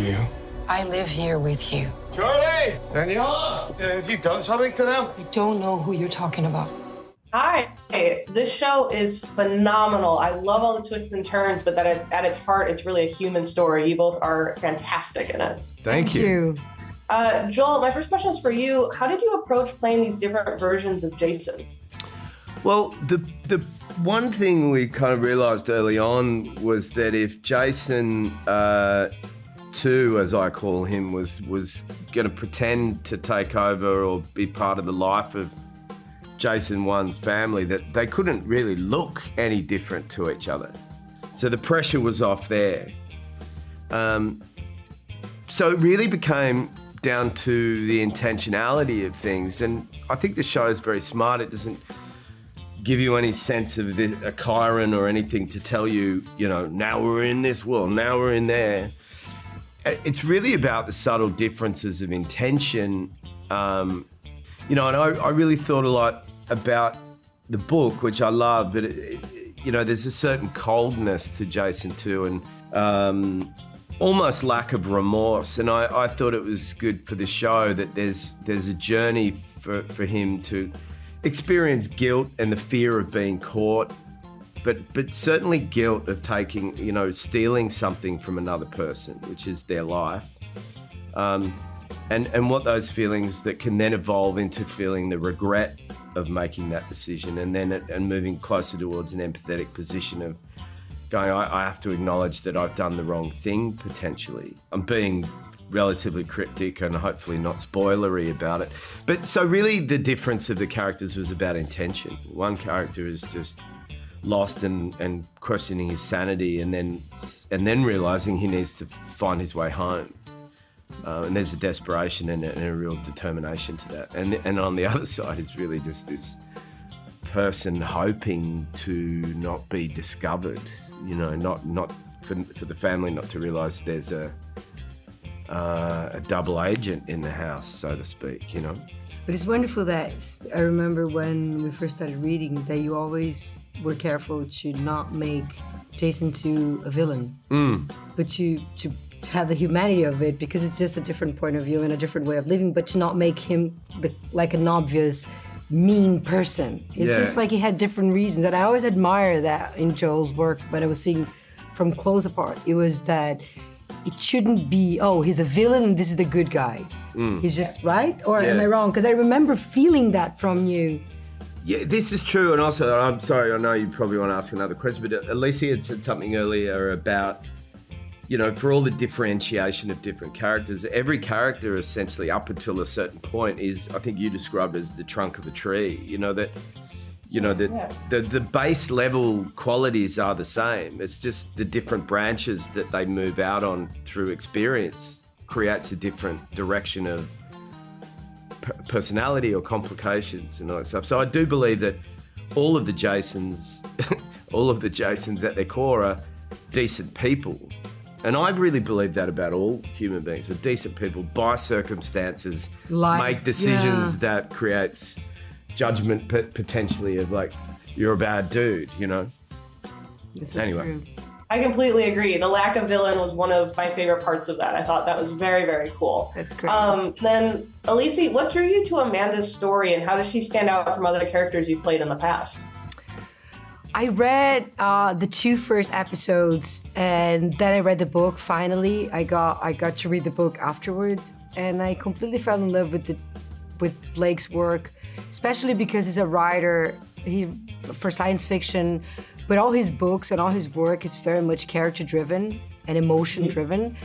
you? I live here with you. Charlie! Daniela! Have you done something to them? I don't know who you're talking about. Hi, this show is phenomenal. I love all the twists and turns, but that at its heart, it's really a human story. You both are fantastic in it. Thank you. Joel, my first question is for you. How did you approach playing these different versions of Jason? Well, the one thing we kind of realized early on was that if Jason 2, as I call him, was going to pretend to take over or be part of the life of Jason 1's family, that they couldn't really look any different to each other. So the pressure was off there. So it really became down to the intentionality of things. And I think the show is very smart. It doesn't give you any sense of a Chiron or anything to tell you, now we're in this world, now we're in there. It's really about the subtle differences of intention. And I really thought a lot about the book, which I love, but there's a certain coldness to Jason 2 and almost lack of remorse. And I thought it was good for the show that there's a journey for him to experience guilt and the fear of being caught, but certainly guilt of stealing something from another person, which is their life. And what those feelings that can then evolve into feeling the regret of making that decision and moving closer towards an empathetic position of going, I have to acknowledge that I've done the wrong thing, potentially. I'm being relatively cryptic and hopefully not spoilery about it. But so really the difference of the characters was about intention. One character is just lost and questioning his sanity and then realizing he needs to find his way home. And there's a desperation and a real determination to that. And on the other side is really just this person hoping to not be discovered, not for the family not to realize there's a double agent in the house, so to speak, But it's wonderful that I remember when we first started reading that you always were careful to not make Jason 2 a villain, but to have the humanity of it, because it's just a different point of view and a different way of living, but to not make him like an obvious mean person. It's just like he had different reasons. And I always admire that in Joel's work when I was seeing from close apart. It was that it shouldn't be, he's a villain and this is the good guy. He's just, right? Or am I wrong? Because I remember feeling that from you. Yeah, this is true. And also, I'm sorry, I know you probably want to ask another question, but Alicia had said something earlier about, for all the differentiation of different characters, every character essentially up until a certain point is, I think you described as the trunk of a tree, the base level qualities are the same. It's just the different branches that they move out on through experience creates a different direction of personality or complications and all that stuff. So I do believe that all of the Jasons at their core are decent people. And I really believe that about all human beings. They're decent people by circumstances, make decisions that creates judgment potentially of you're a bad dude, It's anyway. True. I completely agree. The lack of villain was one of my favorite parts of that. I thought that was very, very cool. That's great. Then, Elise, what drew you to Amanda's story and how does she stand out from other characters you've played in the past? I read the 2 first episodes and then I read the book. Finally, I got to read the book afterwards, and I completely fell in love with Blake's work, especially because he's a writer for science fiction, but all his books and all his work is very much character-driven and emotion-driven.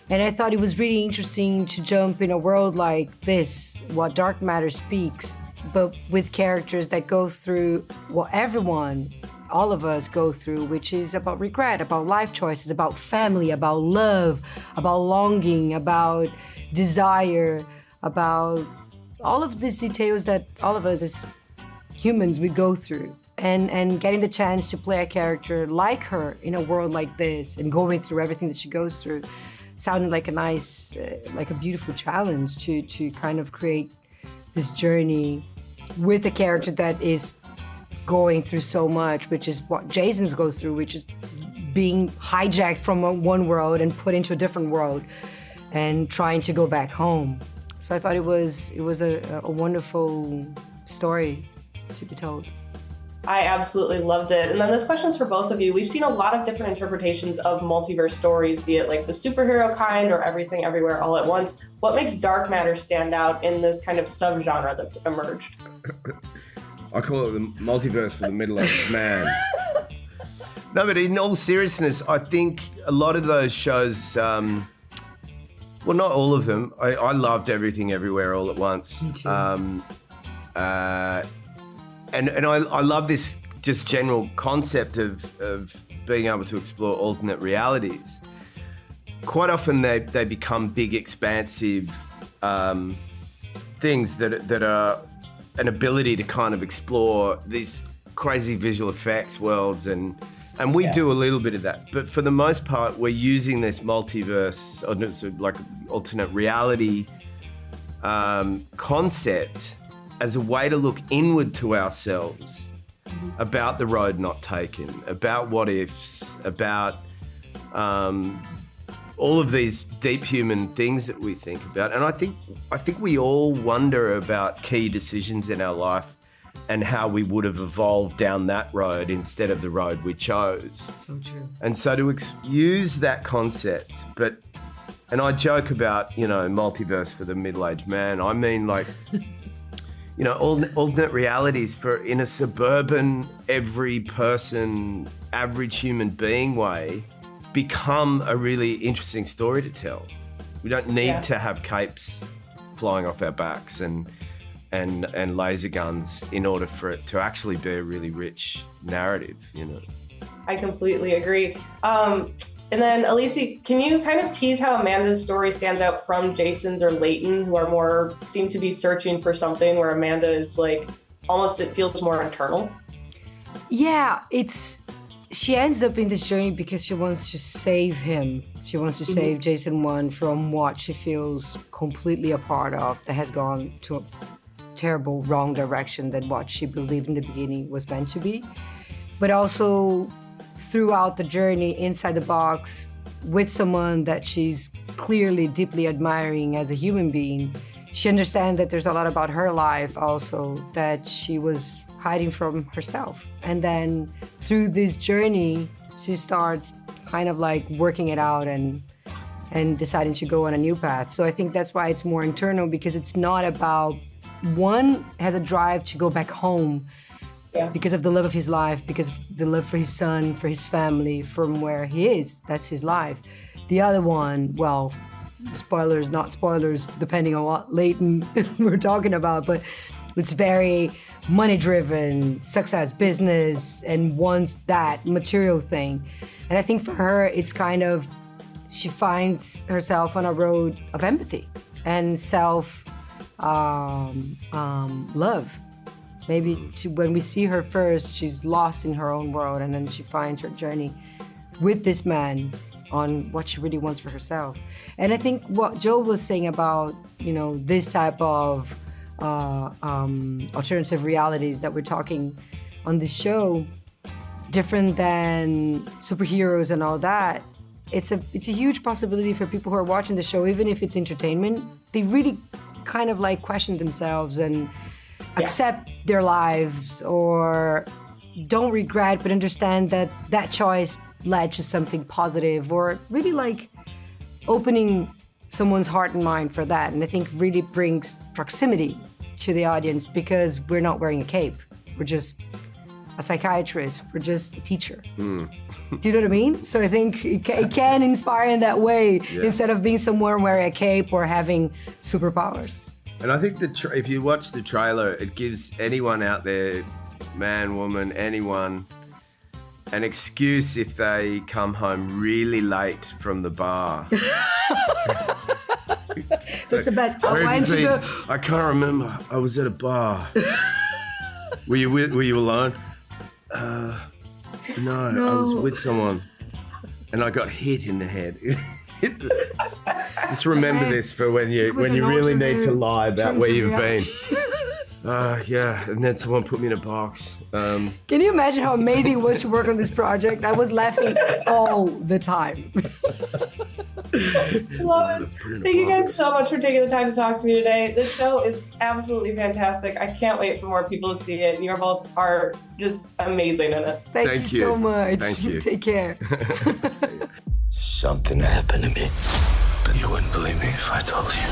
And I thought it was really interesting to jump in a world like this, what Dark Matter speaks, but with characters that go through what all of us go through, which is about regret, about life choices, about family, about love, about longing, about desire, about all of these details that all of us as humans we go through. And getting the chance to play a character like her in a world like this and going through everything that she goes through sounded like a nice, like a beautiful challenge to kind of create this journey with a character that is going through so much, which is what Jason's goes through, which is being hijacked from one world and put into a different world and trying to go back home. So I thought it was a wonderful story to be told. I absolutely loved it. And then this question's for both of you. We've seen a lot of different interpretations of multiverse stories, be it like the superhero kind or everything everywhere all at once. What makes dark matter stand out in this kind of subgenre that's emerged? I call it the multiverse for the middle-aged man. No, but in all seriousness, I think a lot of those shows, well, not all of them. I loved Everything Everywhere All at Once. Me too. And I love this just general concept of being able to explore alternate realities. Quite often they become big, expansive things that are an ability to kind of explore these crazy visual effects worlds, and we do a little bit of that. But for the most part, we're using this multiverse, or sort of like alternate reality concept as a way to look inward to ourselves about the road not taken, about what ifs, about all of these deep human things that we think about. And I think we all wonder about key decisions in our life and how we would have evolved down that road instead of the road we chose. So true. And so to use that concept, and I joke about, multiverse for the middle-aged man. I mean, like, alternate realities in a suburban, every person, average human being way become a really interesting story to tell. We don't need to have capes flying off our backs and laser guns in order for it to actually be a really rich narrative, I completely agree. And then, Elise, can you kind of tease how Amanda's story stands out from Jason's or Leighton, who seem to be searching for something, where Amanda is like, almost it feels more internal? Yeah, she ends up in this journey because she wants to save him. She wants to save Jason 1 from what she feels completely a part of, that has gone to a terrible, wrong direction than what she believed in the beginning was meant to be. But also, throughout the journey inside the box with someone that she's clearly deeply admiring as a human being, she understands that there's a lot about her life also that she was hiding from herself. And then through this journey, she starts kind of like working it out and deciding to go on a new path. So I think that's why it's more internal, because it's not about, one has a drive to go back home because of the love of his life, because of the love for his son, for his family, from where he is. That's his life. The other one, well, spoilers, not spoilers, depending on what Leighton we're talking about, but it's very money-driven, success, business, and wants that material thing. And I think for her, it's kind of, she finds herself on a road of empathy and self-love. Maybe when we see her first, she's lost in her own world, and then she finds her journey with this man on what she really wants for herself. And I think what Joe was saying about, this type of alternative realities that we're talking on the show, different than superheroes and all that, it's a huge possibility for people who are watching the show, even if it's entertainment. They really kind of like question themselves and accept their lives, or don't regret, but understand that that choice led to something positive, or really like opening someone's heart and mind for that. And I think really brings proximity to the audience, because we're not wearing a cape. We're just a psychiatrist. We're just a teacher. Do you know what I mean? So I think it can inspire in that way, instead of being someone wearing a cape or having superpowers. And I think if you watch the trailer, it gives anyone out there, man, woman, anyone, an excuse if they come home really late from the bar. That's the best. I can't remember. I was at a bar. Were you alone? No, I was with someone, and I got hit in the head. Just remember this for when you really need to lie about where you've been. Yeah, and then someone put me in a box. Can you imagine how amazing it was to work on this project? I was laughing all the time. Love it. Thank you guys so much for taking the time to talk to me today. This show is absolutely fantastic. I can't wait for more people to see it. You both are just amazing in it. Thank you so much. Thank you. Take care. Something happened to me, but you wouldn't believe me if I told you.